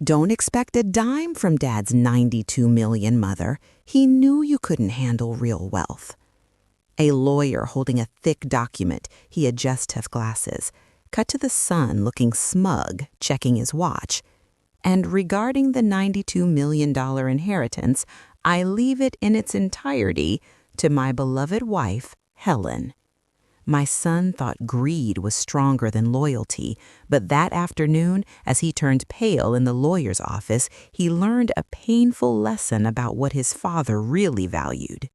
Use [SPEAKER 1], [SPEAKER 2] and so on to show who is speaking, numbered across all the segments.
[SPEAKER 1] Don't expect a dime from Dad's 92 million mother. He knew you couldn't handle real wealth. A lawyer holding a thick document, he adjusts tough glasses. Cut to the son looking smug, checking his watch. And regarding the $92 million inheritance, I leave it in its entirety to my beloved wife, Helen. My son thought greed was stronger than loyalty, but that afternoon, as he turned pale in the lawyer's office, he learned a painful lesson about what his father really valued.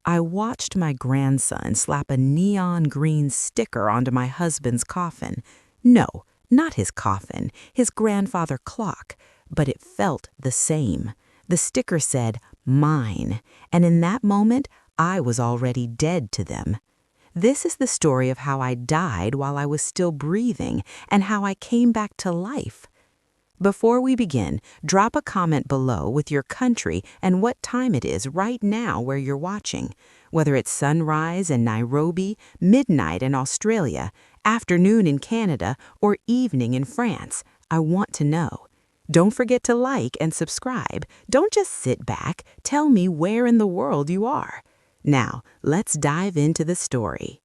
[SPEAKER 1] I watched my grandson slap a neon green sticker onto my husband's coffin. No, not his coffin, his grandfather clock, but it felt the same. The sticker said, "Mine," and in that moment, I was already dead to them. This is the story of how I died while I was still breathing and how I came back to life. Before we begin, drop a comment below with your country and what time it is right now where you're watching, whether it's sunrise in Nairobi, midnight in Australia, afternoon in Canada, or evening in France. I want to know. Don't forget to like and subscribe. Don't just sit back. Tell me where in the world you are. Now, let's dive into the story.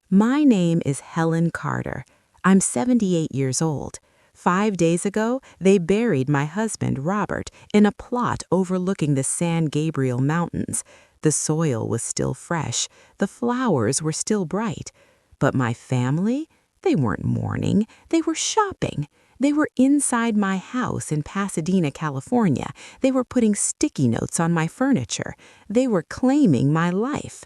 [SPEAKER 1] My name is Helen Carter. I'm 78 years old. 5 days ago, they buried my husband, Robert, in a plot overlooking the San Gabriel Mountains. The soil was still fresh. The flowers were still bright. But my family? They weren't mourning. They were shopping. They were inside my house in Pasadena, California. They were putting sticky notes on my furniture. They were claiming my life.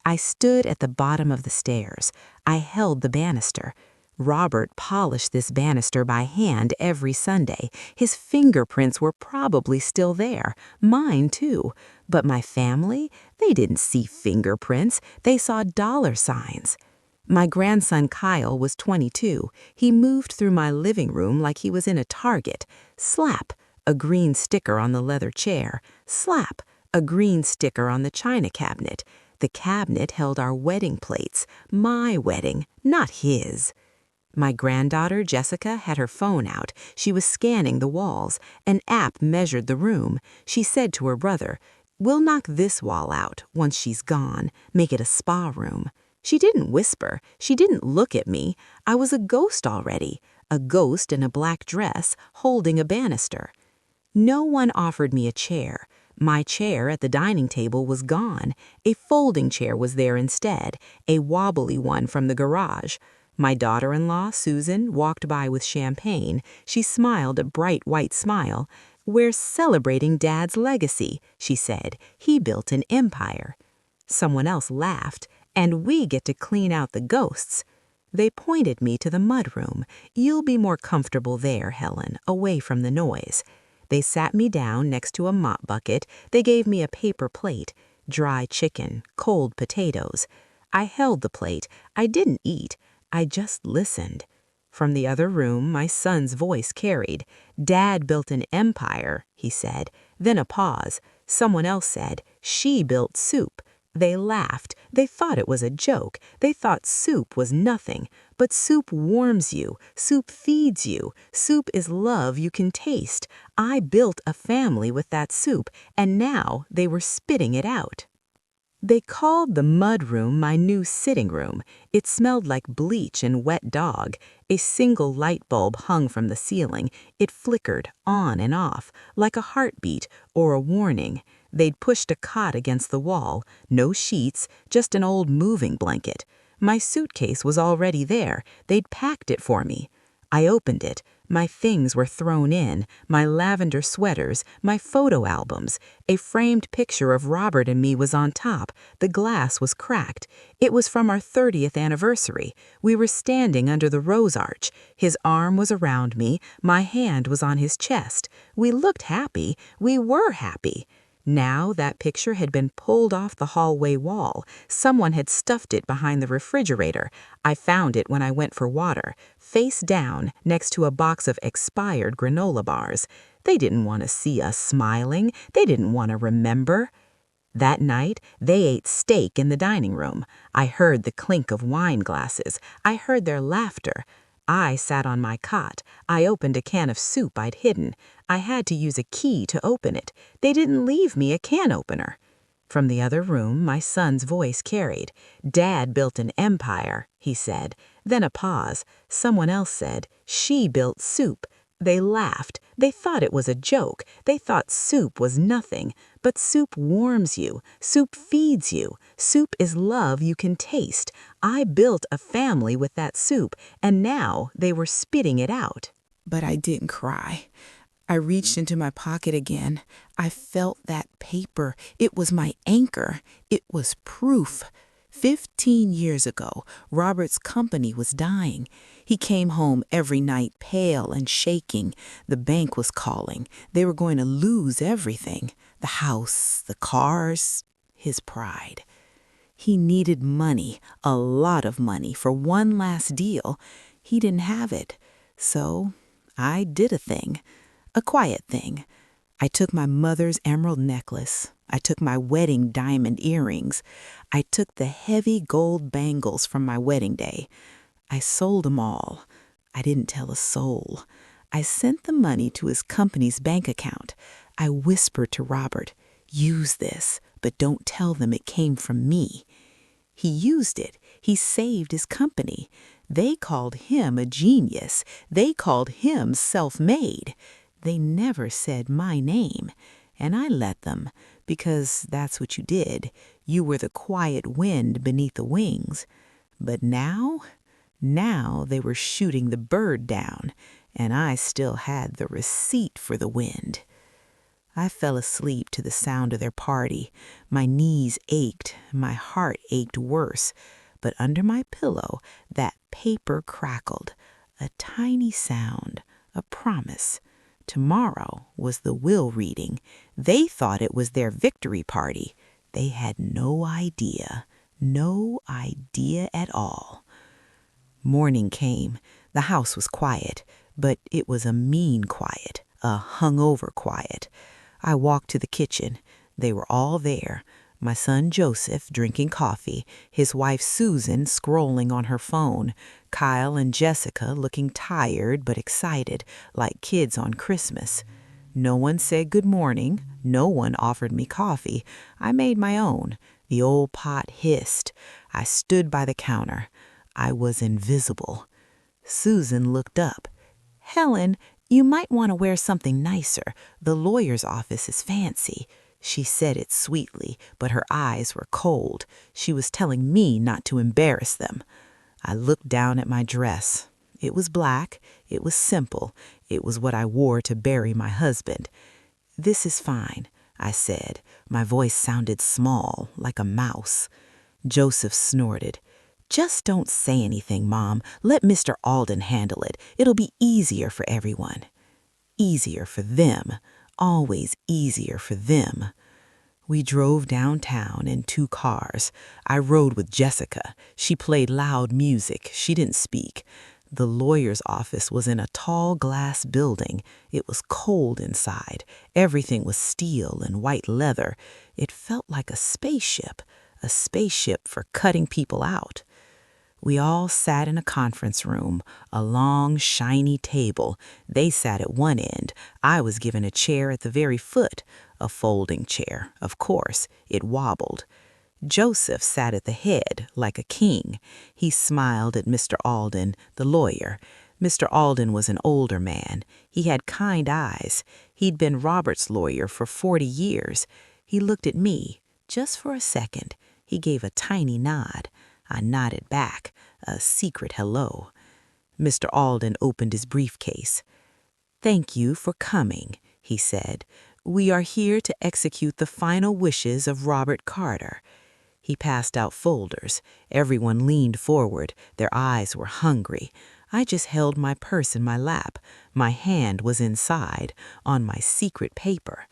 [SPEAKER 1] I stood at the bottom of the stairs. I held the banister. Robert polished this banister by hand every Sunday. His fingerprints were probably still there. Mine, too. But my family? They didn't see fingerprints. They saw dollar signs. My grandson Kyle was 22. He moved through my living room like he was in a Target. Slap, a green sticker on the leather chair. Slap, a green sticker on the china cabinet. The cabinet held our wedding plates. My wedding, not his. My granddaughter Jessica had her phone out. She was scanning the walls. An app measured the room. She said to her brother, "We'll knock this wall out once she's gone. Make it a spa room." She didn't whisper. She didn't look at me. I was a ghost already, a ghost in a black dress holding a banister. No one offered me a chair. My chair at the dining table was gone. A folding chair was there instead, a wobbly one from the garage. My daughter-in-law, Susan, walked by with champagne. She smiled a bright white smile. "We're celebrating Dad's legacy," she said. "He built an empire." Someone else laughed. "And we get to clean out the ghosts." They pointed me to the mudroom. "You'll be more comfortable there, Helen, away from the noise." They sat me down next to a mop bucket. They gave me a paper plate, dry chicken, cold potatoes. I held the plate. I didn't eat. I just listened. From the other room, my son's voice carried. "Dad built an empire," he said. Then a pause. Someone else said, "She built soup." They laughed. They thought it was a joke. They thought soup was nothing. But soup warms you. Soup feeds you. Soup is love you can taste. I built a family with that soup, and now they were spitting it out. They called the mudroom my new sitting room. It smelled like bleach and wet dog. A single light bulb hung from the ceiling. It flickered on and off, like a heartbeat or a warning. They'd pushed a cot against the wall. No sheets, just an old moving blanket. My suitcase was already there. They'd packed it for me. I opened it. My things were thrown in, my lavender sweaters, my photo albums. A framed picture of Robert and me was on top. The glass was cracked. It was from our 30th anniversary. We were standing under the rose arch. His arm was around me. My hand was on his chest. We looked happy. We were happy. Now that picture had been pulled off the hallway wall. Someone had stuffed it behind the refrigerator. I found it when I went for water, face down next to a box of expired granola bars. They didn't want to see us smiling. They didn't want to remember. That night, they ate steak in the dining room. I heard the clink of wine glasses. I heard their laughter. I sat on my cot. I opened a can of soup I'd hidden. I had to use a key to open it. They didn't leave me a can opener. From the other room, my son's voice carried. Dad built an empire, he said. Then a pause. Someone else said, she built soup. They laughed. They thought it was a joke. They thought soup was nothing. But soup warms you. Soup feeds you. Soup is love you can taste. I built a family with that soup, and now they were spitting it out.
[SPEAKER 2] But I didn't cry. I reached into my pocket again. I felt that paper. It was my anchor. It was proof. 15 years ago, Robert's company was dying. He came home every night pale and shaking. The bank was calling. They were going to lose everything. The house, the cars, his pride. He needed money, a lot of money, for one last deal. He didn't have it. So I did a thing. A quiet thing. I took my mother's emerald necklace. I took my wedding diamond earrings. I took the heavy gold bangles from my wedding day. I sold them all. I didn't tell a soul. I sent the money to his company's bank account. I whispered to Robert, use this, but don't tell them it came from me. He used it. He saved his company. They called him a genius. They called him self-made. They never said my name, and I let them, because that's what you did. You were the quiet wind beneath the wings. But now they were shooting the bird down, and I still had the receipt for the wind. I fell asleep to the sound of their party. My knees ached, my heart ached worse, but under my pillow that paper crackled, a tiny sound, a promise. Tomorrow was the will reading. They thought it was their victory party. They had no idea at all. Morning came. The house was quiet, but it was a mean quiet, a hungover quiet. I walked to the kitchen. They were all there. My son Joseph drinking coffee, his wife Susan scrolling on her phone, Kyle and Jessica looking tired but excited, like kids on Christmas. No one said good morning. No one offered me coffee. I made my own. The old pot hissed. I stood by the counter. I was invisible. Susan looked up. Helen, you might want to wear something nicer. The lawyer's office is fancy. She said it sweetly, but her eyes were cold. She was telling me not to embarrass them. I looked down at my dress. It was black. It was simple. It was what I wore to bury my husband. This is fine, I said. My voice sounded small, like a mouse. Joseph snorted. Just don't say anything, Mom. Let Mr. Alden handle it. It'll be easier for everyone. Easier for them. Always easier for them. We drove downtown in 2 cars. I rode with Jessica. She played loud music. She didn't speak. The lawyer's office was in a tall glass building. It was cold inside. Everything was steel and white leather. It felt like a spaceship for cutting people out. We all sat in a conference room, a long, shiny table. They sat at one end. I was given a chair at the very foot, a folding chair. Of course, it wobbled. Joseph sat at the head, like a king. He smiled at Mr. Alden, the lawyer. Mr. Alden was an older man. He had kind eyes. He'd been Robert's lawyer for 40 years. He looked at me, just for a second. He gave a tiny nod. I nodded back, a secret hello. Mr. Alden opened his briefcase. Thank you for coming, he said. We are here to execute the final wishes of Robert Carter. He passed out folders. Everyone leaned forward. Their eyes were hungry. I just held my purse in my lap. My hand was inside, on my secret paper.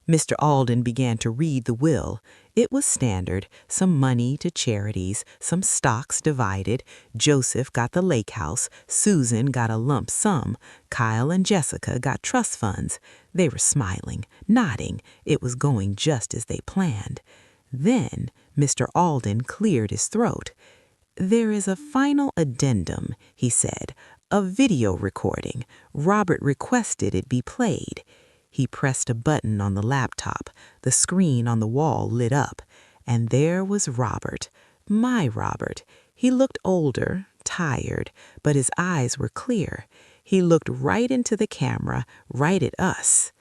[SPEAKER 2] Mr. Alden began to read the will. It was standard, some money to charities, some stocks divided. Joseph got the lake house, Susan got a lump sum, Kyle and Jessica got trust funds. They were smiling, nodding. It was going just as they planned. Then Mr. Alden cleared his throat. There is a final addendum, he said. A video recording. Robert requested it be played. He pressed a button on the laptop. The screen on the wall lit up. And there was Robert, my Robert. He looked older, tired, but his eyes were clear. He looked right into the camera, right at us.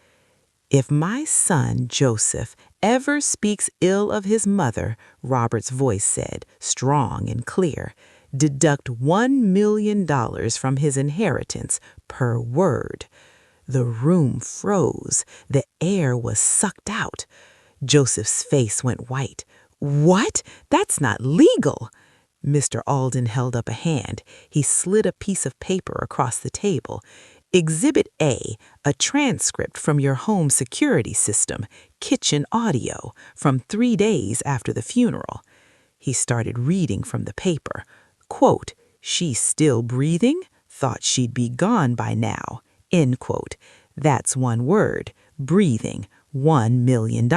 [SPEAKER 2] "If my son, Joseph, ever speaks ill of his mother," Robert's voice said, strong and clear, "deduct $1 million from his inheritance per word." The room froze. The air was sucked out. Joseph's face went white. "What? That's not legal." Mr. Alden held up a hand. He slid a piece of paper across the table. "Exhibit A, a transcript from your home security system, kitchen audio, from 3 days after the funeral." He started reading from the paper. Quote, "She's still breathing? Thought she'd be gone by now." End quote. That's one word, breathing, $1 million.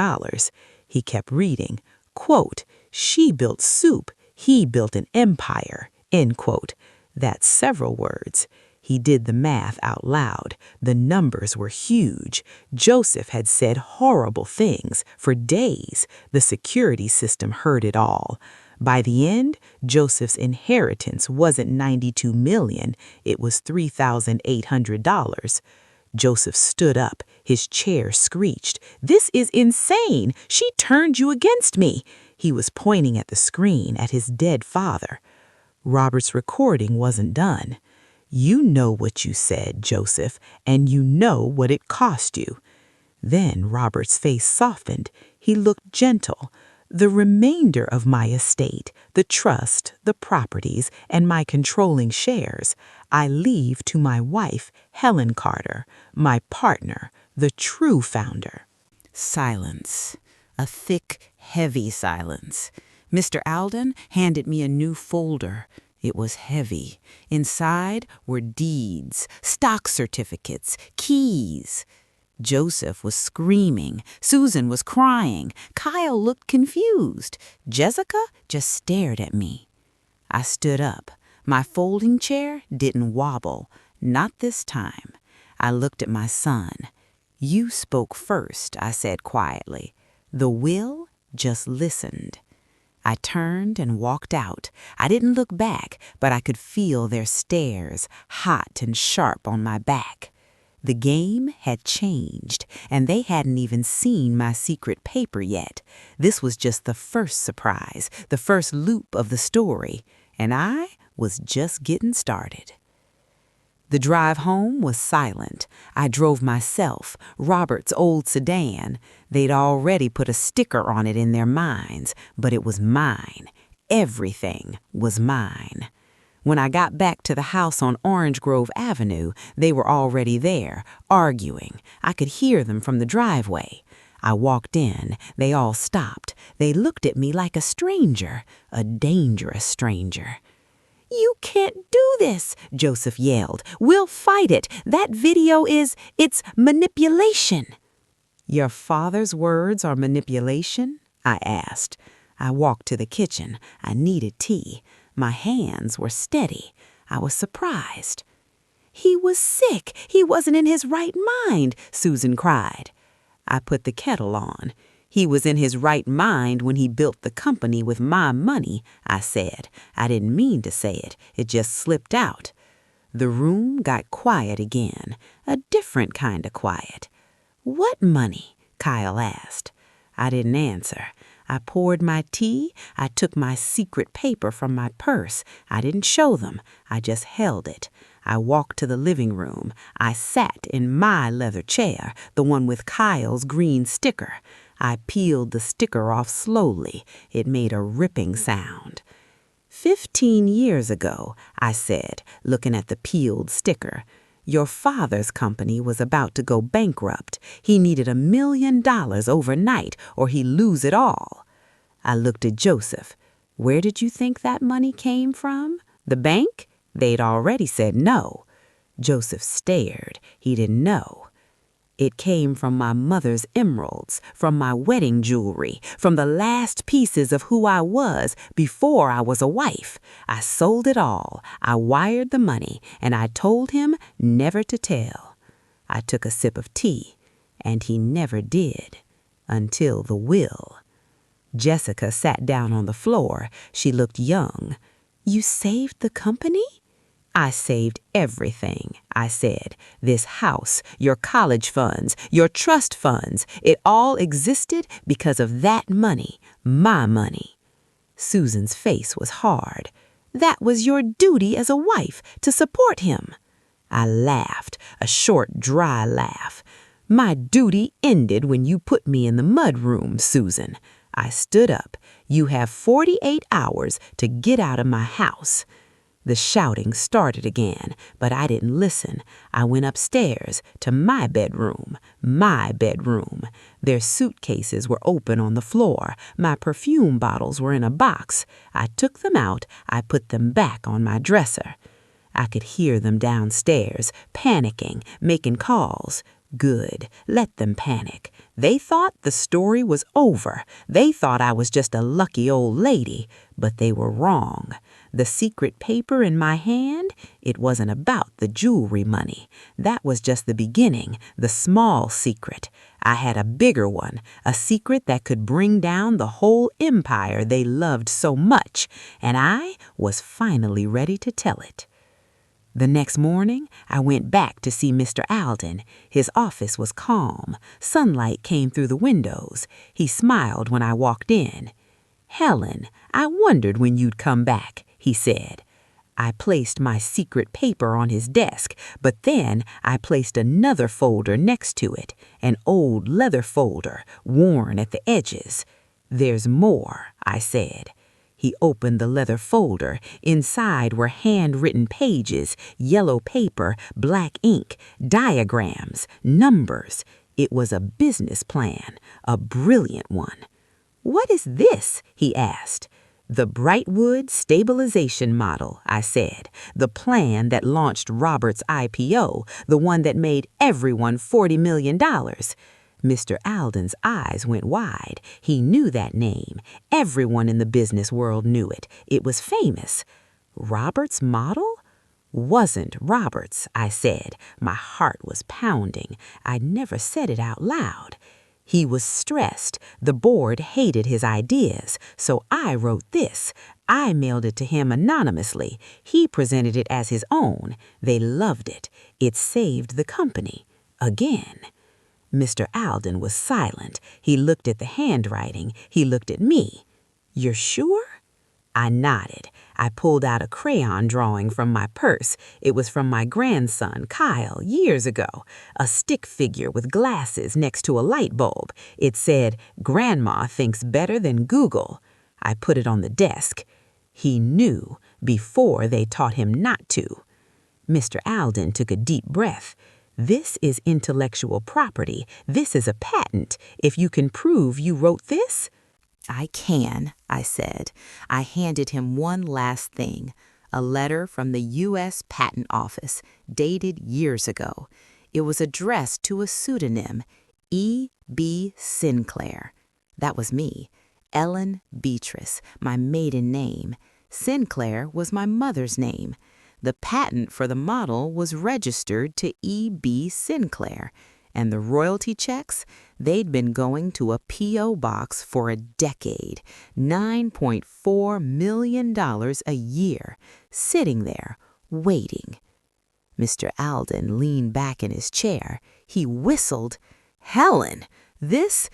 [SPEAKER 2] He kept reading. Quote, "She built soup. He built an empire." End quote. That's several words. He did the math out loud. The numbers were huge. Joseph had said horrible things for days. The security system heard it all. By the end, Joseph's inheritance wasn't $92 million. It was $3,800. Joseph stood up. His chair screeched. "This is insane! She turned you against me!" He was pointing at the screen, at his dead father. Robert's recording wasn't done. "You know what you said, Joseph, and you know what it cost you." Then Robert's face softened. He looked gentle. "The remainder of my estate, the trust, the properties, and my controlling shares, I leave to my wife, Helen Carter, my partner, the true founder." Silence. A thick, heavy silence. Mr. Alden handed me a new folder. It was heavy. Inside were deeds, stock certificates, keys. Joseph was screaming. Susan was crying. Kyle looked confused. Jessica just stared at me. I stood up. My folding chair didn't wobble. Not this time. I looked at my son. "You spoke first," I said quietly. The will just listened. I turned and walked out. I didn't look back, but I could feel their stares, hot and sharp on my back. The game had changed, and they hadn't even seen my secret paper yet. This was just the first surprise, the first loop of the story, and I was just getting started. The drive home was silent. I drove myself, Robert's old sedan. They'd already put a sticker on it in their minds, but it was mine. Everything was mine. When I got back to the house on Orange Grove Avenue, they were already there, arguing. I could hear them from the driveway. I walked in. They all stopped. They looked at me like a stranger, a dangerous stranger. "You can't do this," Joseph yelled. "We'll fight it. That video it's manipulation." "Your father's words are manipulation?" I asked. I walked to the kitchen. I needed tea. My hands were steady. I was surprised. "He was sick. He wasn't in his right mind," Susan cried. I put the kettle on. "He was in his right mind when he built the company with my money," I said. I didn't mean to say it. It just slipped out. The room got quiet again, a different kind of quiet. "What money?" Kyle asked. I didn't answer. I poured my tea. I took my secret paper from my purse. I didn't show them. I just held it. I walked to the living room. I sat in my leather chair, the one with Kyle's green sticker. I peeled the sticker off slowly. It made a ripping sound. 15 years ago, I said, looking at the peeled sticker, your father's company was about to go bankrupt. He needed $1 million overnight or he'd lose it all. I looked at Joseph. Where did you think that money came from? The bank? They'd already said no. Joseph stared. He didn't know. It came from my mother's emeralds, from my wedding jewelry, from the last pieces of who I was before I was a wife. I sold it all. I wired the money, and I told him never to tell. I took a sip of tea, and he never did, until the will. Jessica sat down on the floor. She looked young. "You saved the company?" "I saved everything," I said. "This house, your college funds, your trust funds, it all existed because of that money, my money." Susan's face was hard. "That was your duty as a wife, to support him." I laughed, a short, dry laugh. "My duty ended when you put me in the mudroom, Susan." I stood up. "You have 48 hours to get out of my house." The shouting started again, but I didn't listen. I went upstairs to my bedroom. Their suitcases were open on the floor. My perfume bottles were in a box. I took them out. I put them back on my dresser. I could hear them downstairs, panicking, making calls. Good. Let them panic. They thought the story was over. They thought I was just a lucky old lady, but they were wrong. The secret paper in my hand, it wasn't about the jewelry money. That was just the beginning, the small secret. I had a bigger one, a secret that could bring down the whole empire they loved so much, and I was finally ready to tell it. The next morning, I went back to see Mr. Alden. His office was calm. Sunlight came through the windows. He smiled when I walked in. "Helen, I wondered when you'd come back," he said. I placed my secret paper on his desk, but then I placed another folder next to it, an old leather folder, worn at the edges. "There's more," I said. He opened the leather folder. Inside were handwritten pages, yellow paper, black ink, diagrams, numbers. It was a business plan, a brilliant one. "What is this?" he asked. "The Brightwood Stabilization Model," I said. "The plan that launched Robert's IPO, the one that made everyone $40 million. Mr. Alden's eyes went wide. He knew that name. Everyone in the business world knew it. It was famous. Robert's model? Wasn't Robert's, I said. My heart was pounding. I never said it out loud. He was stressed. The board hated his ideas, so I wrote this. I mailed it to him anonymously. He presented it as his own. They loved it. It saved the company. Again. Mr. Alden was silent. He looked at the handwriting. He looked at me. "You're sure?" I nodded. I pulled out a crayon drawing from my purse. It was from my grandson, Kyle, years ago. A stick figure with glasses next to a light bulb. It said, "Grandma thinks better than Google." I put it on the desk. He knew before they taught him not to. Mr. Alden took a deep breath. "This is intellectual property. This is a patent. If you can prove you wrote this." "I can," I said. I handed him one last thing, a letter from the U.S. Patent Office, dated years ago. It was addressed to a pseudonym, E.B. Sinclair. That was me, Ellen Beatrice, my maiden name. Sinclair was my mother's name. The patent for the model was registered to E.B. Sinclair, and the royalty checks, they'd been going to a P.O. box for a decade, $9.4 million a year, sitting there, waiting. Mr. Alden leaned back in his chair. He whistled. "Helen, this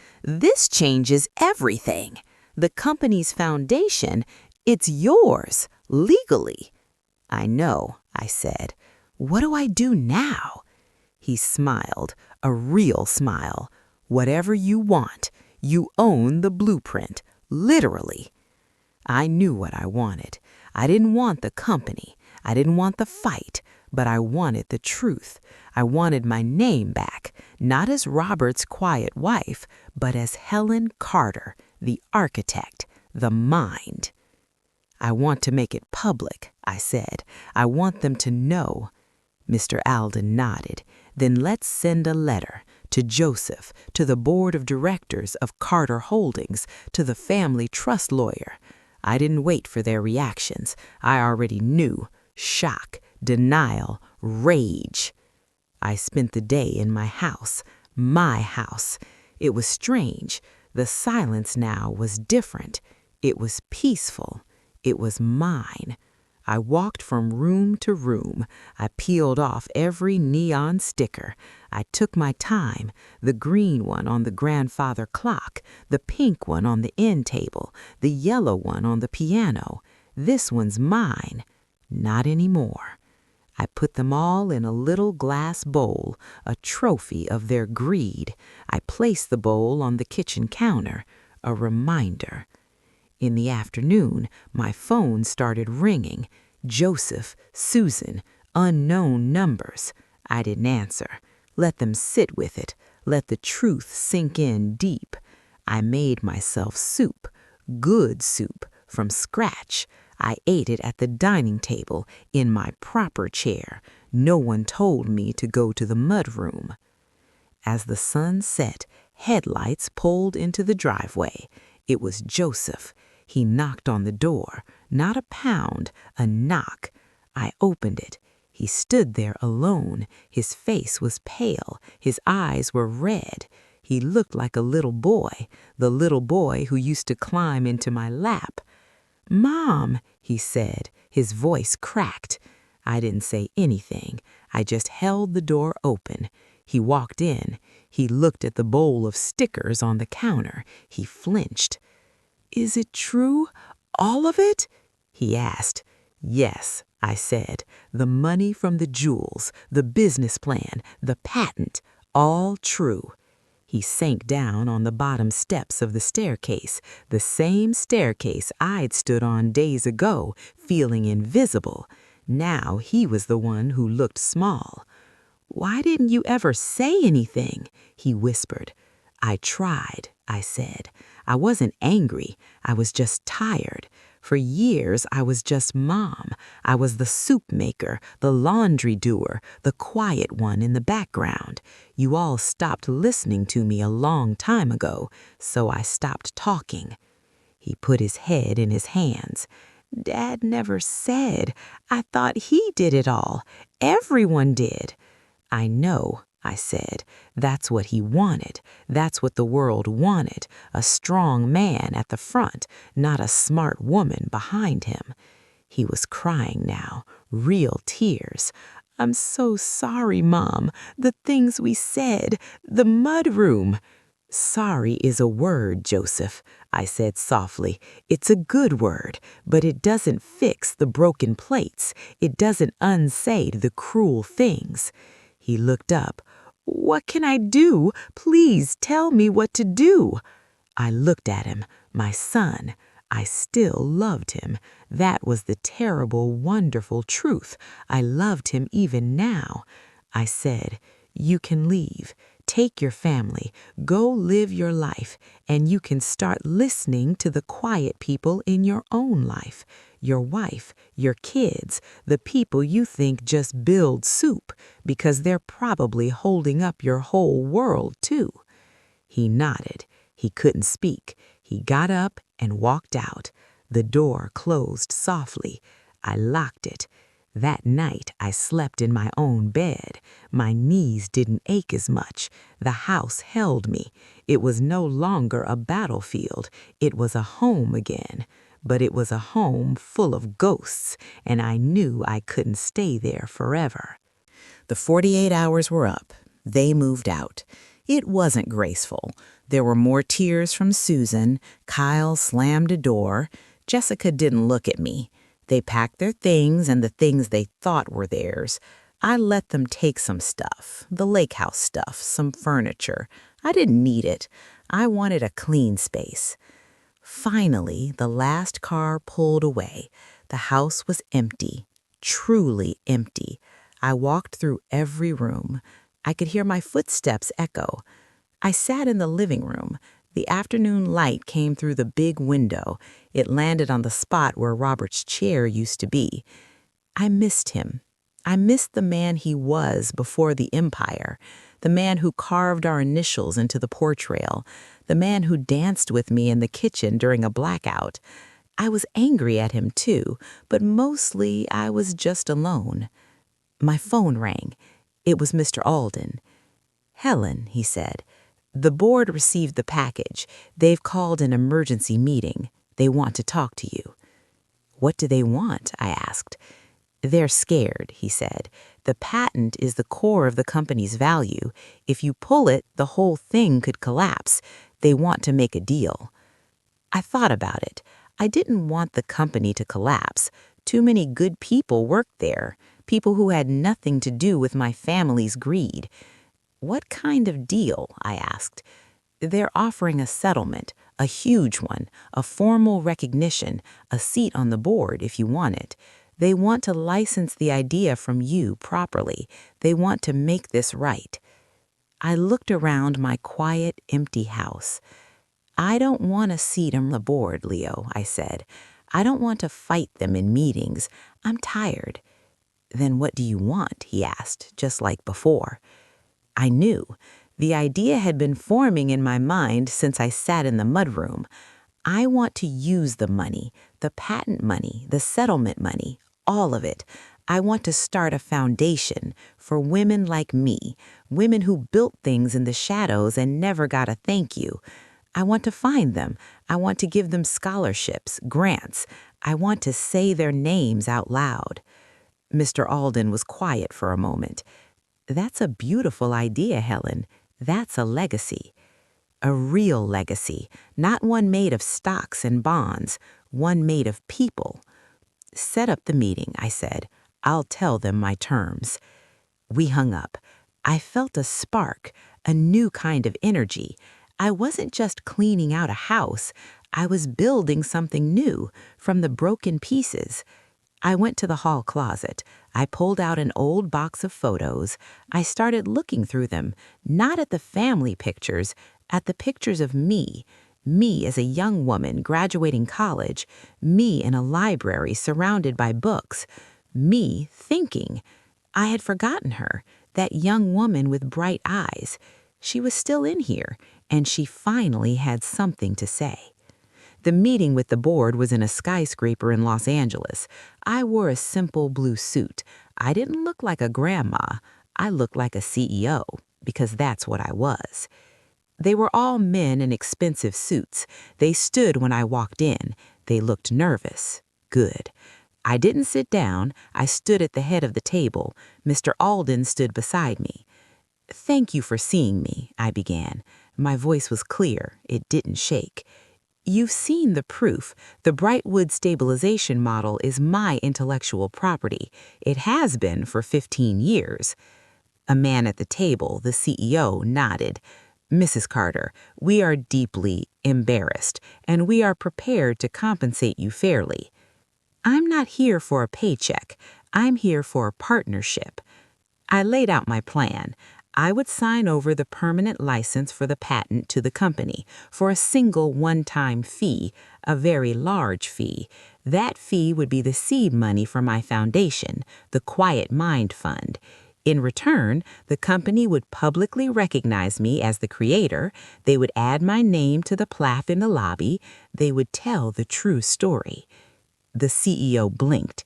[SPEAKER 2] changes everything. The company's foundation, it's yours, legally." "I know," I said. "What do I do now?" He smiled, a real smile. "Whatever you want. You own the blueprint, literally." I knew what I wanted. I didn't want the company. I didn't want the fight, but I wanted the truth. I wanted my name back, not as Robert's quiet wife, but as Helen Carter, the architect, the mind. "I want to make it public," I said. "I want them to know." Mr. Alden nodded. "Then let's send a letter to Joseph, to the board of directors of Carter Holdings, to the family trust lawyer. I didn't wait for their reactions. I already knew. Shock, denial, rage. I spent the day in my house. My house. It was strange. The silence now was different. It was peaceful. It was mine. I walked from room to room. I peeled off every neon sticker. I took my time, the green one on the grandfather clock, the pink one on the end table, the yellow one on the piano. This one's mine. Not anymore. I put them all in a little glass bowl, a trophy of their greed. I placed the bowl on the kitchen counter, a reminder. In the afternoon, my phone started ringing. Joseph, Susan, unknown numbers. I didn't answer. Let them sit with it. Let the truth sink in deep. I made myself soup, good soup, from scratch. I ate it at the dining table, in my proper chair. No one told me to go to the mudroom. As the sun set, headlights pulled into the driveway. It was Joseph. He knocked on the door. Not a pound, a knock. I opened it. He stood there alone. His face was pale. His eyes were red. He looked like a little boy, the little boy who used to climb into my lap. "Mom," he said, his voice cracked. I didn't say anything. I just held the door open. He walked in. He looked at the bowl of stickers on the counter. He flinched. "Is it true? All of it?" he asked. "Yes," I said. "The money from the jewels, the business plan, the patent, all true." He sank down on the bottom steps of the staircase, the same staircase I'd stood on days ago, feeling invisible. Now he was the one who looked small. "Why didn't you ever say anything?" he whispered. "I tried," I said. "I wasn't angry. I was just tired. For years, I was just Mom. I was the soup maker, the laundry doer, the quiet one in the background. You all stopped listening to me a long time ago, so I stopped talking." He put his head in his hands. "Dad never said. I thought he did it all. Everyone did." "I know," I said. "That's what he wanted. That's what the world wanted. A strong man at the front, not a smart woman behind him." He was crying now, real tears. "I'm so sorry, Mom. The things we said, the mudroom." "Sorry is a word, Joseph," I said softly. "It's a good word, but it doesn't fix the broken plates. It doesn't unsay the cruel things." He looked up. "What can I do? Please tell me what to do." I looked at him, my son. I still loved him. That was the terrible, wonderful truth. I loved him even now. I said, "You can leave. Take your family. Go live your life, and you can start listening to the quiet people in your own life. Your wife, your kids, the people you think just build soup, because they're probably holding up your whole world, too." He nodded. He couldn't speak. He got up and walked out. The door closed softly. I locked it. That night, I slept in my own bed. My knees didn't ache as much. The house held me. It was no longer a battlefield. It was a home again. But it was a home full of ghosts, and I knew I couldn't stay there forever. The 48 hours were up. They moved out. It wasn't graceful. There were more tears from Susan. Kyle slammed a door. Jessica didn't look at me. They packed their things and the things they thought were theirs. I let them take some stuff, the lake house stuff, some furniture. I didn't need it. I wanted a clean space. Finally, the last car pulled away. The house was empty, truly empty. I walked through every room. I could hear my footsteps echo. I sat in the living room. The afternoon light came through the big window. It landed on the spot where Robert's chair used to be. I missed him. I missed the man he was before the empire, the man who carved our initials into the porch rail, the man who danced with me in the kitchen during a blackout. I was angry at him too, but mostly I was just alone. My phone rang. It was Mr. Alden. "Helen," he said, "the board received the package. They've called an emergency meeting. They want to talk to you." "What do they want?" I asked. "They're scared," he said. "The patent is the core of the company's value. If you pull it, the whole thing could collapse. They want to make a deal." I thought about it. I didn't want the company to collapse. Too many good people worked there, people who had nothing to do with my family's greed. "What kind of deal?" I asked. "They're offering a settlement, a huge one, a formal recognition, a seat on the board if you want it. They want to license the idea from you properly. They want to make this right." I looked around my quiet, empty house. "I don't want a seat on the board, Leo," I said. "I don't want to fight them in meetings. I'm tired." "Then what do you want?" he asked, just like before. I knew. The idea had been forming in my mind since I sat in the mudroom. I want to use the money, the patent money, the settlement money, all of it. I want to start a foundation for women like me, women who built things in the shadows and never got a thank you. I want to find them. I want to give them scholarships, grants. I want to say their names out loud. Mr. Alden was quiet for a moment. "That's a beautiful idea, Helen. That's a legacy. A real legacy, not one made of stocks and bonds, one made of people." "Set up the meeting," I said. "I'll tell them my terms." We hung up. I felt a spark, a new kind of energy. I wasn't just cleaning out a house. I was building something new from the broken pieces. I went to the hall closet. I pulled out an old box of photos. I started looking through them, not at the family pictures, at the pictures of me as a young woman graduating college, me in a library surrounded by books, me thinking. I had forgotten her, that young woman with bright eyes. She was still in here, and she finally had something to say. The meeting with the board was in a skyscraper in Los Angeles. I wore a simple blue suit. I didn't look like a grandma. I looked like a CEO, because that's what I was. They were all men in expensive suits. They stood when I walked in. They looked nervous. Good. I didn't sit down. I stood at the head of the table. Mr. Alden stood beside me. "Thank you for seeing me," I began. My voice was clear. It didn't shake. "You've seen the proof. The Brightwood stabilization model is my intellectual property. It has been for 15 years. A man at the table, the CEO, nodded. "Mrs. Carter, we are deeply embarrassed, and we are prepared to compensate you fairly. I'm not here for a paycheck. I'm here for a partnership." I laid out my plan. I would sign over the permanent license for the patent to the company for a single one-time fee, a very large fee. That fee would be the seed money for my foundation, the Quiet Mind Fund. In return, the company would publicly recognize me as the creator. They would add my name to the plaque in the lobby. They would tell the true story. The CEO blinked.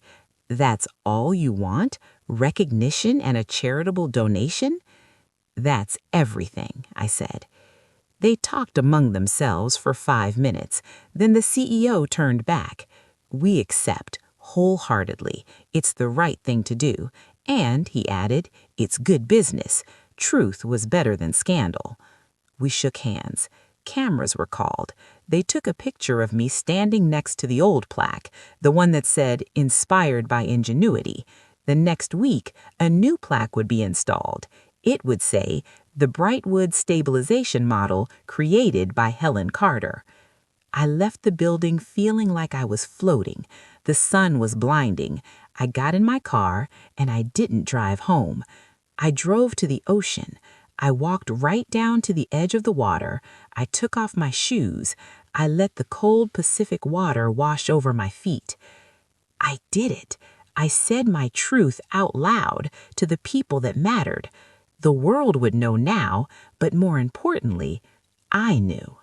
[SPEAKER 2] "That's all you want? Recognition and a charitable donation?" "That's everything," I said. They talked among themselves for 5 minutes. Then the CEO turned back. "We accept, wholeheartedly. It's the right thing to do. And," he added, "it's good business. Truth was better than scandal." We shook hands. Cameras were called. They took a picture of me standing next to the old plaque, the one that said, "Inspired by Ingenuity." The next week, a new plaque would be installed. It would say, "The Brightwood Stabilization Model created by Helen Carter." I left the building feeling like I was floating. The sun was blinding. I got in my car, and I didn't drive home. I drove to the ocean. I walked right down to the edge of the water. I took off my shoes. I let the cold Pacific water wash over my feet. I did it. I said my truth out loud to the people that mattered. The world would know now, but more importantly, I knew.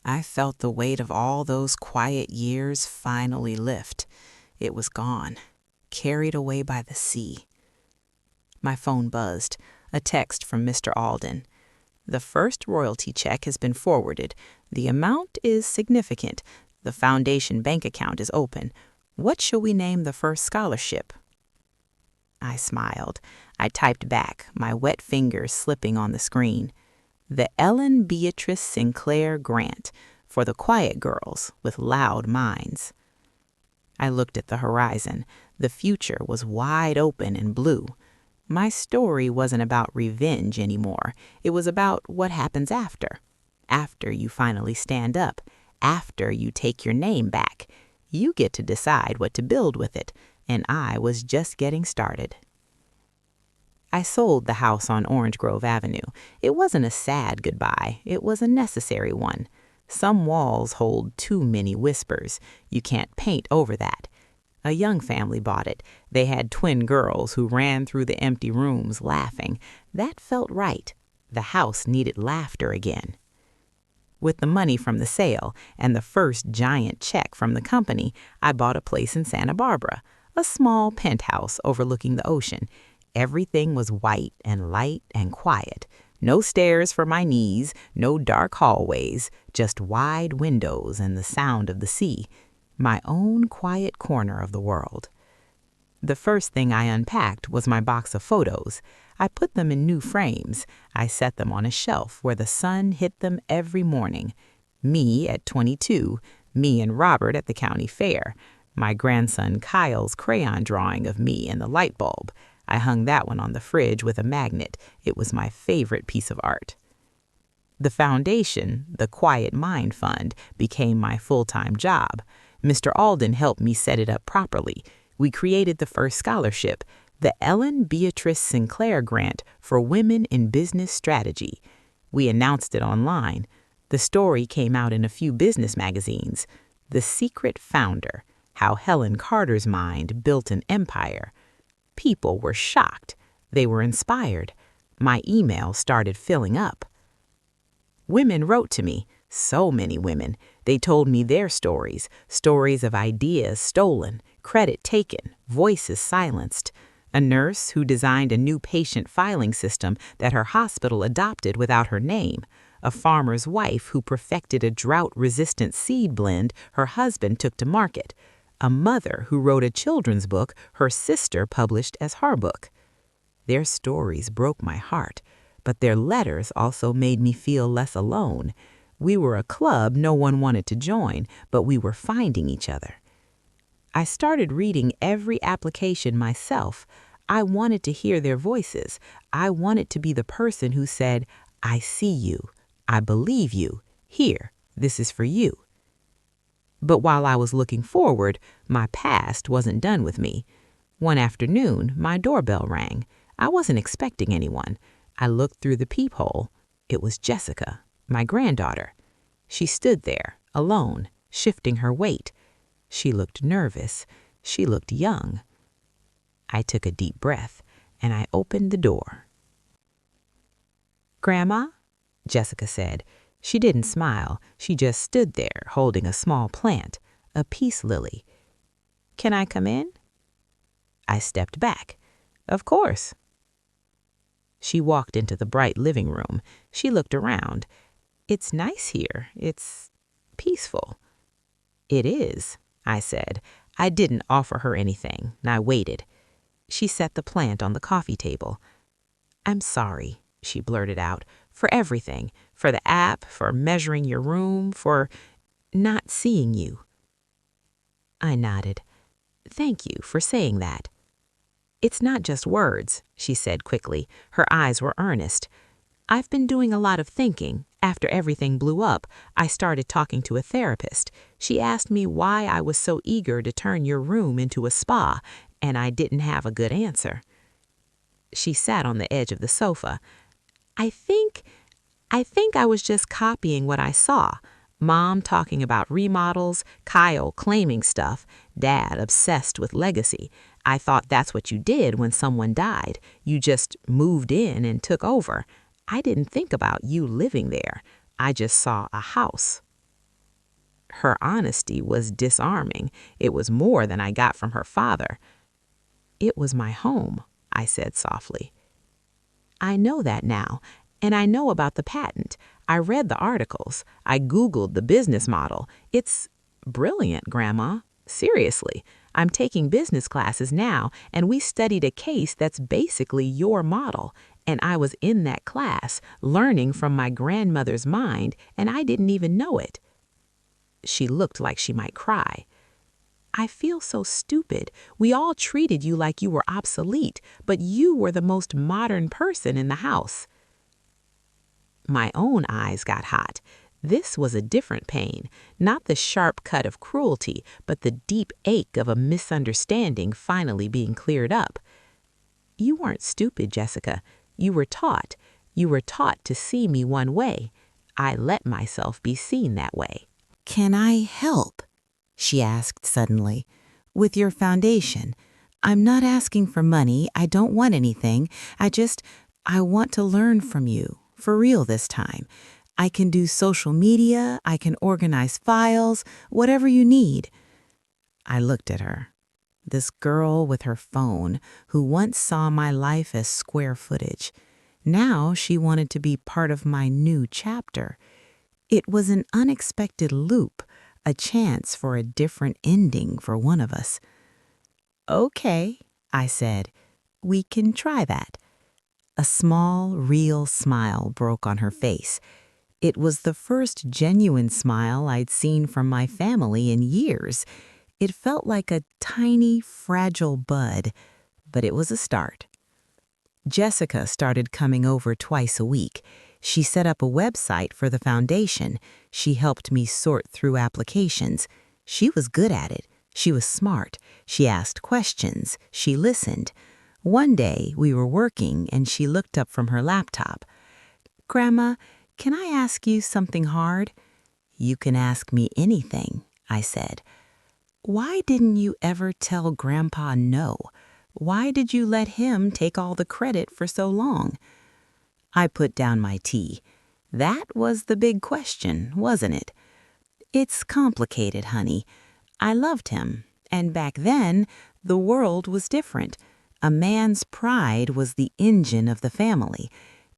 [SPEAKER 2] I felt the weight of all those quiet years finally lift. It was gone, carried away by the sea. My phone buzzed, a text from Mr. Alden. The first royalty check has been forwarded. The amount is significant. The foundation bank account is open. What shall we name the first scholarship? I smiled. I typed back, my wet fingers slipping on the screen. The Ellen Beatrice Sinclair Grant for the quiet girls with loud minds. I looked at the horizon. The future was wide open and blue. My story wasn't about revenge anymore. It was about what happens after. After you finally stand up. After you take your name back. You get to decide what to build with it, and I was just getting started. I sold the house on Orange Grove Avenue. It wasn't a sad goodbye. It was a necessary one. Some walls hold too many whispers. You can't paint over that. A young family bought it. They had twin girls who ran through the empty rooms laughing. That felt right. The house needed laughter again. With the money from the sale and the first giant check from the company, I bought a place in Santa Barbara, a small penthouse overlooking the ocean. Everything was white and light and quiet. No stairs for my knees, no dark hallways, just wide windows and the sound of the sea. My own quiet corner of the world. The first thing I unpacked was my box of photos. I put them in new frames. I set them on a shelf where the sun hit them every morning. Me at 22, me and Robert at the county fair, my grandson Kyle's crayon drawing of me and the light bulb. I hung that one on the fridge with a magnet. It was my favorite piece of art. The foundation, the Quiet Mind Fund, became my full-time job. Mr. Alden helped me set it up properly. We created the first scholarship, the Ellen Beatrice Sinclair Grant for Women in Business Strategy. We announced it online. The story came out in a few business magazines. The Secret Founder, How Helen Carter's Mind Built an Empire. People were shocked. They were inspired. My email started filling up. Women wrote to me, so many women. They told me their stories, stories of ideas stolen, credit taken, voices silenced. A nurse who designed a new patient filing system that her hospital adopted without her name. A farmer's wife who perfected a drought-resistant seed blend her husband took to market. A mother who wrote a children's book her sister published as her book. Their stories broke my heart, but their letters also made me feel less alone. We were a club no one wanted to join, but we were finding each other. I started reading every application myself. I wanted to hear their voices. I wanted to be the person who said, I see you. I believe you. Here, this is for you. But while I was looking forward, my past wasn't done with me. One afternoon, my doorbell rang. I wasn't expecting anyone. I looked through the peephole. It was Jessica, my granddaughter. She stood there, alone, shifting her weight. She looked nervous. She looked young. I took a deep breath, and I opened the door. "Grandma?" Jessica said. She didn't smile. She just stood there, holding a small plant, a peace lily. "Can I come in?" I stepped back. "Of course." She walked into the bright living room. She looked around. "It's nice here. It's peaceful." "It is," I said. I didn't offer her anything, and I waited. She set the plant on the coffee table. "I'm sorry," she blurted out, "for everything, for the app, for measuring your room, for not seeing you." I nodded. "Thank you for saying that." "It's not just words," she said quickly. Her eyes were earnest. "I've been doing a lot of thinking. After everything blew up, I started talking to a therapist. She asked me why I was so eager to turn your room into a spa, and I didn't have a good answer." She sat on the edge of the sofa. I think I was just copying what I saw. Mom talking about remodels, Kyle claiming stuff, Dad obsessed with legacy.
[SPEAKER 1] I thought that's what you did when someone died. You just moved in and took over. I didn't think about you living there. I just saw a house." Her honesty was disarming. It was more than I got from her father. "It was my home," I said softly. "I know that now, and I know about the patent. I read the articles. I Googled the business model. It's brilliant, Grandma. Seriously, I'm taking business classes now, and we studied a case that's basically your model. And I was in that class, learning from my grandmother's mind, and I didn't even know it." She looked like she might cry. "I feel so stupid. We all treated you like you were obsolete, but you were the most modern person in the house." My own eyes got hot. This was a different pain, not the sharp cut of cruelty, but the deep ache of a misunderstanding finally being cleared up. "You weren't stupid, Jessica. You were taught. You were taught to see me one way. I let myself be seen that way."
[SPEAKER 2] "Can I help?" she asked suddenly. "With your foundation. I'm not asking for money. I don't want anything. I want to learn from you, for real this time. I can do social media. I can organize files, whatever you need." I looked at her. This girl with her phone, who once saw my life as square footage. Now she wanted to be part of my new chapter. It was an unexpected loop, a chance for a different ending for one of us. "Okay," I said, "we can try that." A small, real smile broke on her face. It was the first genuine smile I'd seen from my family in years. It felt like a tiny, fragile bud, but it was a start. Jessica started coming over twice a week. She set up a website for the foundation. She helped me sort through applications. She was good at it. She was smart. She asked questions. She listened. One day, we were working, and she looked up from her laptop. "Grandma, can I ask you something hard?" "You can ask me anything," I said. "Why didn't you ever tell Grandpa no? Why did you let him take all the credit for so long?" I put down my tea. That was the big question, wasn't it? "It's complicated, honey. I loved him, and back then, the world was different. A man's pride was the engine of the family.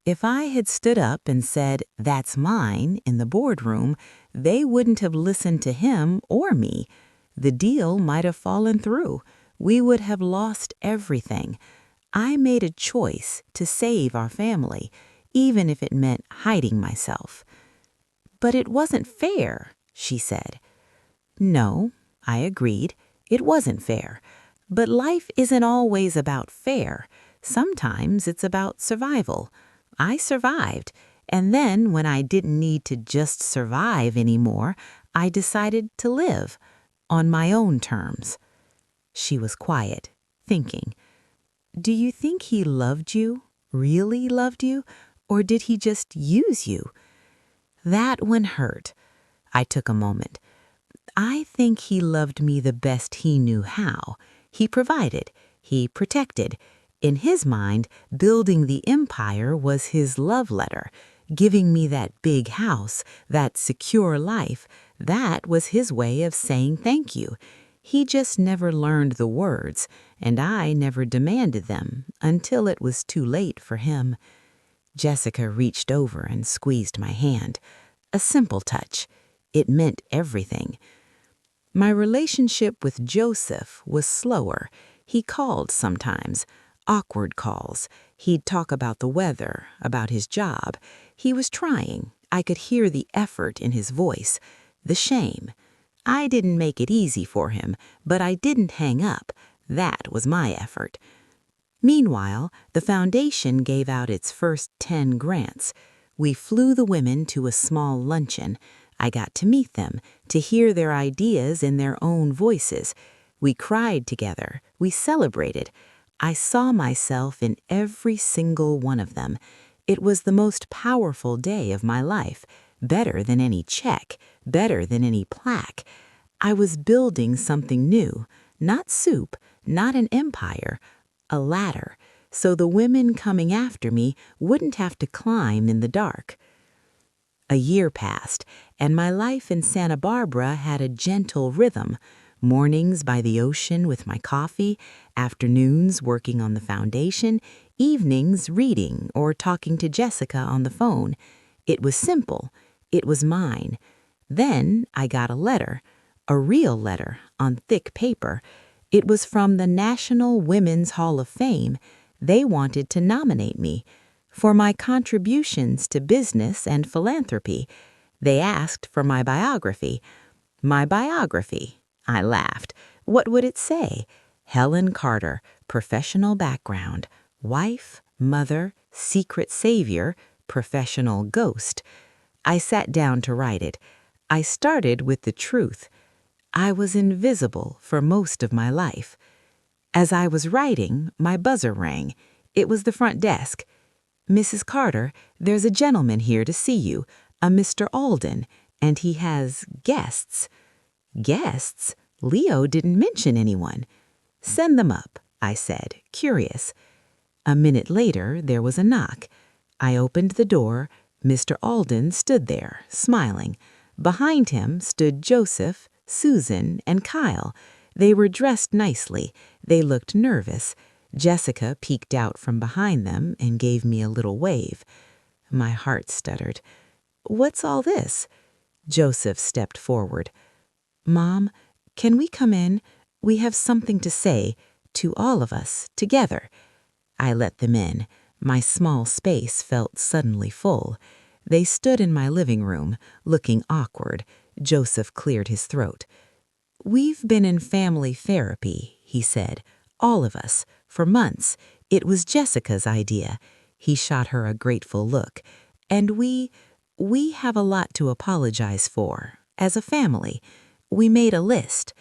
[SPEAKER 2] If I had stood up and said, 'That's mine,' in the boardroom, they wouldn't have listened to him or me. The deal might have fallen through. We would have lost everything. I made a choice to save our family, even if it meant hiding myself." "But it wasn't fair," she said. No, I agreed. It wasn't fair. But life isn't always about fair. Sometimes it's about survival. I survived, and then when I didn't need to just survive anymore, I decided to live on my own terms. She was quiet, thinking. "Do you think he loved you, really loved you, or did he just use you?" That one hurt. I took a moment. "I think he loved me the best he knew how. He provided. He protected. In his mind, building the empire was his love letter. Giving me that big house, that secure life, that was his way of saying thank you. He just never learned the words, and I never demanded them until it was too late for him." Jessica reached over and squeezed my hand. A simple touch. It meant everything. My relationship with Joseph was slower. He called sometimes. Awkward calls. He'd talk about the weather, about his job. He was trying. I could hear the effort in his voice, the shame. I didn't make it easy for him, but I didn't hang up. That was my effort. Meanwhile, the foundation gave out its first 10 grants. We flew the women to a small luncheon. I got to meet them, to hear their ideas in their own voices. We cried together. We celebrated. I saw myself in every single one of them. It was the most powerful day of my life, better than any check, better than any plaque. I was building something new, Not soup, not an empire, a ladder, so the women coming after me wouldn't have to climb in the dark. A year passed, and my life in Santa Barbara had a gentle rhythm. Mornings by the ocean with my coffee, afternoons working on the foundation, evenings reading or talking to Jessica on the phone. It was simple. It was mine. Then I got a letter, a real letter on thick paper. It was from the National Women's Hall of Fame. They wanted to nominate me for my contributions to business and philanthropy. They asked for my biography. My biography. I laughed. What would it say? Helen Carter, professional background, wife, mother, secret savior, professional ghost. I sat down to write it. I started with the truth. I was invisible for most of my life. As I was writing, my buzzer rang. It was the front desk. Mrs. Carter, there's a gentleman here to see you, a Mr. Alden, and he has guests. Guests? Leo didn't mention anyone. Send them up, I said, curious. A minute later, there was a knock. I opened the door. Mr. Alden stood there, smiling. Behind him stood Joseph, Susan, and Kyle. They were dressed nicely. They looked nervous. Jessica peeked out from behind them and gave me a little wave. My heart stuttered. What's all this? Joseph stepped forward. Mom, can we come in? We have something to say, to all of us, together. I let them in. My small space felt suddenly full. They stood in my living room, looking awkward. Joseph cleared his throat. We've been in family therapy, he said, all of us, for months. It was Jessica's idea. He shot her a grateful look. And we have a lot to apologize for, as a family. We made a list.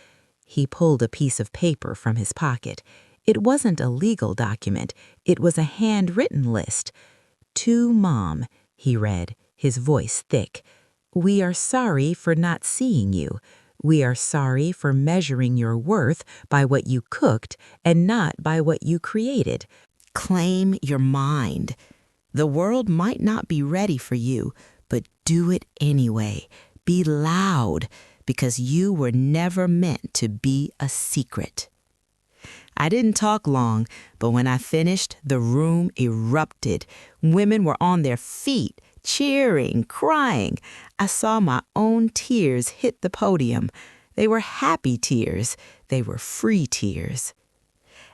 [SPEAKER 2] He pulled a piece of paper from his pocket. It wasn't a legal document. It was a handwritten list. To Mom, he read, his voice thick. We are sorry for not seeing you. We are sorry for measuring your worth by what you cooked and not by what you created. Claim your mind. The world might not be ready for you, but do it anyway. Be loud, because you were never meant to be a secret. I didn't talk long, but when I finished, the room erupted. Women were on their feet, cheering, crying. I saw my own tears hit the podium. They were happy tears. They were free tears.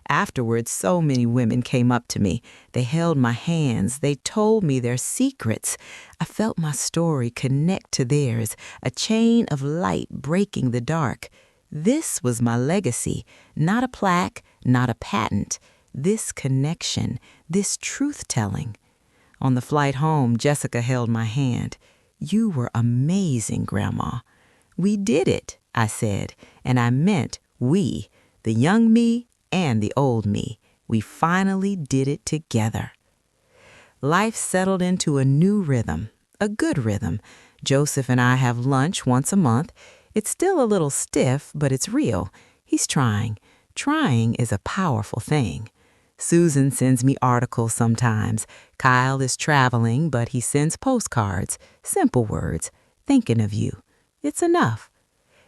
[SPEAKER 2] Afterwards, so many women came up to me. They held my hands. They told me their secrets. I felt my story connect to theirs, a chain of light breaking the dark. This was my legacy, not a plaque, not a patent. This connection, this truth-telling. On the flight home, Jessica held my hand. You were amazing, Grandma. We did it, I said, and I meant we, the young me and the old me. We finally did it together. Life settled into a new rhythm, a good rhythm. Joseph and I have lunch once a month. It's still a little stiff, but it's real. He's trying. Trying is a powerful thing. Susan sends me articles sometimes. Kyle is traveling, but he sends postcards, simple words, thinking of you. It's enough.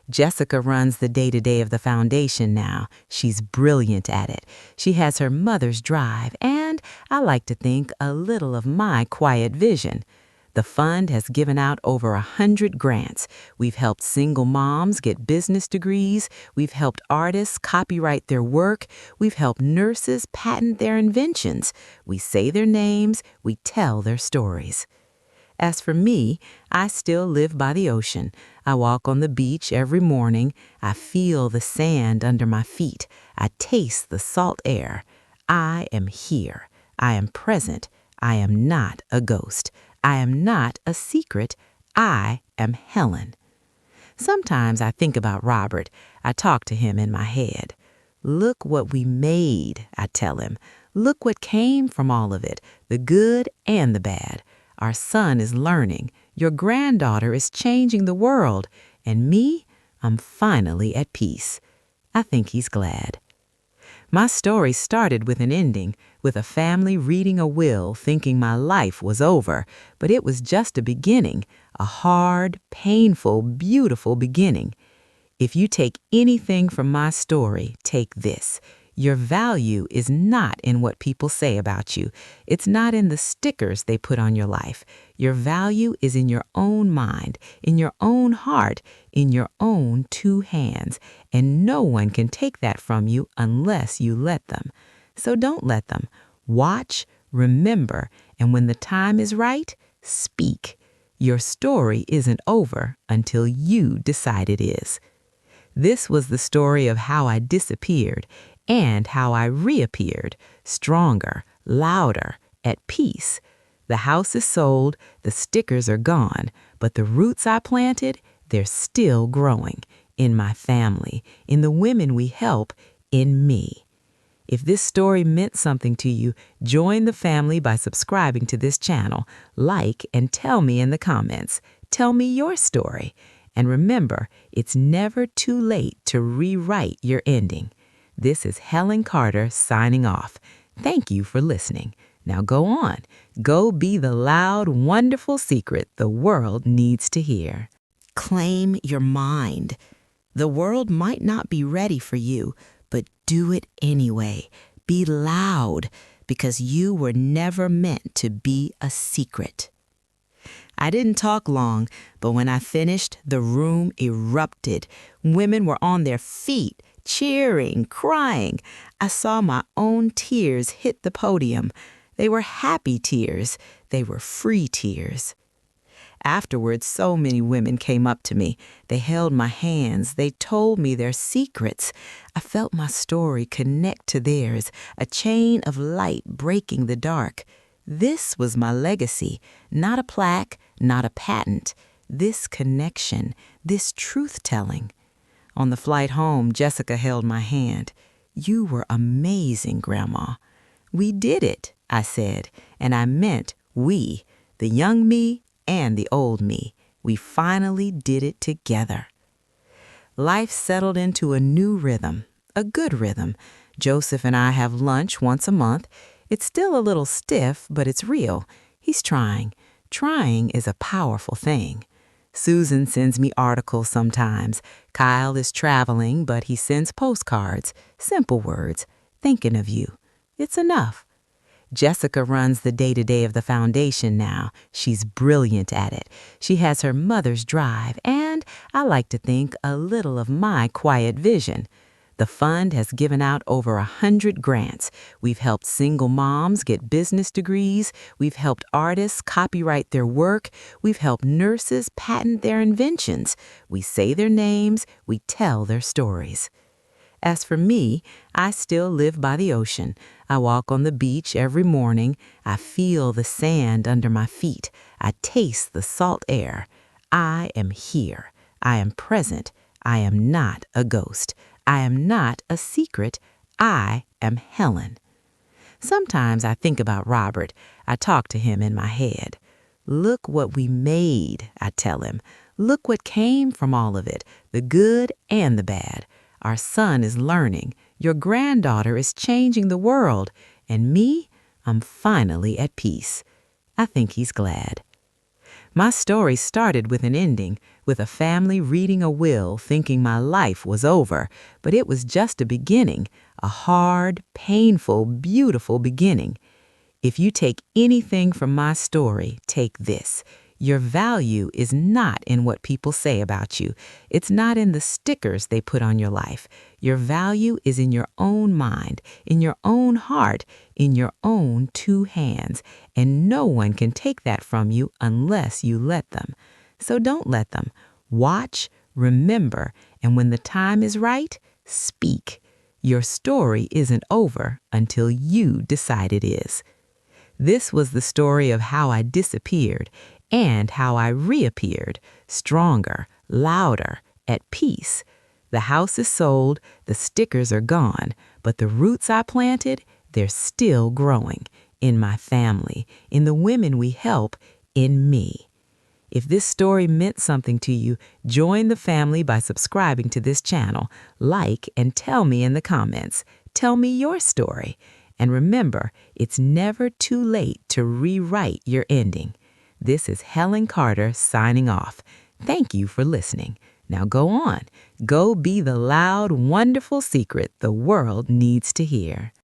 [SPEAKER 2] Jessica runs the day-to-day of the foundation now. She's brilliant at it. She has her mother's drive and, I like to think, a little of my quiet vision. The fund has given out over 100 grants. We've helped single moms get business degrees. We've helped artists copyright their work. We've helped nurses patent their inventions. We say their names. We tell their stories. As for me, I still live by the ocean. I walk on the beach every morning. I feel the sand under my feet. I taste the salt air. I am here. I am present. I am not a ghost. I am not a secret. I am Helen. Sometimes I think about Robert. I talk to him in my head. Look what we made, I tell him. Look what came from all of it, the good and the bad. Our son is learning. Your granddaughter is changing the world. And me, I'm finally at peace. I think he's glad. My story started with an ending, with a family reading a will thinking my life was over, but it was just a beginning, a hard, painful, beautiful beginning. If you take anything from my story, take this. Your value is not in what people say about you. It's not in the stickers they put on your life. Your value is in your own mind, in your own heart, in your own two hands. And no one can take that from you unless you let them. So don't let them. Watch, remember, and when the time is right, speak. Your story isn't over until you decide it is. This was the story of how I disappeared and how I reappeared, stronger, louder, at peace. The house is sold, the stickers are gone, but the roots I planted, they're still growing, in my family, in the women we help, in me. If this story meant something to you, join the family by subscribing to this channel, like, and tell me in the comments. Tell me your story. And remember, it's never too late to rewrite your ending. This is Helen Carter signing off. Thank you for listening. Now go on. Go be the loud, wonderful secret the world needs to hear.
[SPEAKER 1] Claim your mind. The world might not be ready for you, but do it anyway. Be loud, because you were never meant to be a secret. I didn't talk long, but when I finished, the room erupted. Women were on their feet, cheering, crying. I saw my own tears hit the podium. They were happy tears. They were free tears. Afterwards, so many women came up to me. They held my hands. They told me their secrets. I felt my story connect to theirs, a chain of light breaking the dark. This was my legacy, not a plaque, not a patent. This connection, this truth-telling. On the flight home, Jessica held my hand. You were amazing, Grandma. We did it, I said, and I meant we, the young me and the old me. We finally did it together. Life settled into a new rhythm, a good rhythm. Joseph and I have lunch once a month. It's still a little stiff, but it's real. He's trying. Trying is a powerful thing. Susan sends me articles sometimes. Kyle is traveling, but he sends postcards, simple words, thinking of you. It's enough. Jessica runs the day-to-day of the foundation now. She's brilliant at it. She has her mother's drive, and I like to think a little of my quiet vision. The fund has given out over 100 grants. We've helped single moms get business degrees. We've helped artists copyright their work. We've helped nurses patent their inventions. We say their names. We tell their stories. As for me, I still live by the ocean. I walk on the beach every morning. I feel the sand under my feet. I taste the salt air. I am here. I am present. I am not a ghost. I am not a secret. I am Helen. Sometimes I think about Robert. I talk to him in my head. Look what we made, I tell him. Look what came from all of it, the good and the bad. Our son is learning. Your granddaughter is changing the world. And me, I'm finally at peace. I think he's glad. My story started with an ending, with a family reading a will thinking my life was over, but it was just a beginning, a hard, painful, beautiful beginning. If you take anything from my story, take this. Your value is not in what people say about you. It's not in the stickers they put on your life. Your value is in your own mind, in your own heart, in your own two hands, and no one can take that from you unless you let them. So don't let them. Watch, remember, and when the time is right, speak. Your story isn't over until you decide it is. This was the story of how I disappeared and how I reappeared, stronger, louder, at peace. The house is sold, the stickers are gone, but the roots I planted, they're still growing, in my family, in the women we help, in me.
[SPEAKER 2] If this story meant something to you, join the family by subscribing to this channel, like, and tell me in the comments. Tell me your story. And remember, it's never too late to rewrite your ending. This is Helen Carter signing off. Thank you for listening. Now go on. Go be the loud, wonderful secret the world needs to hear.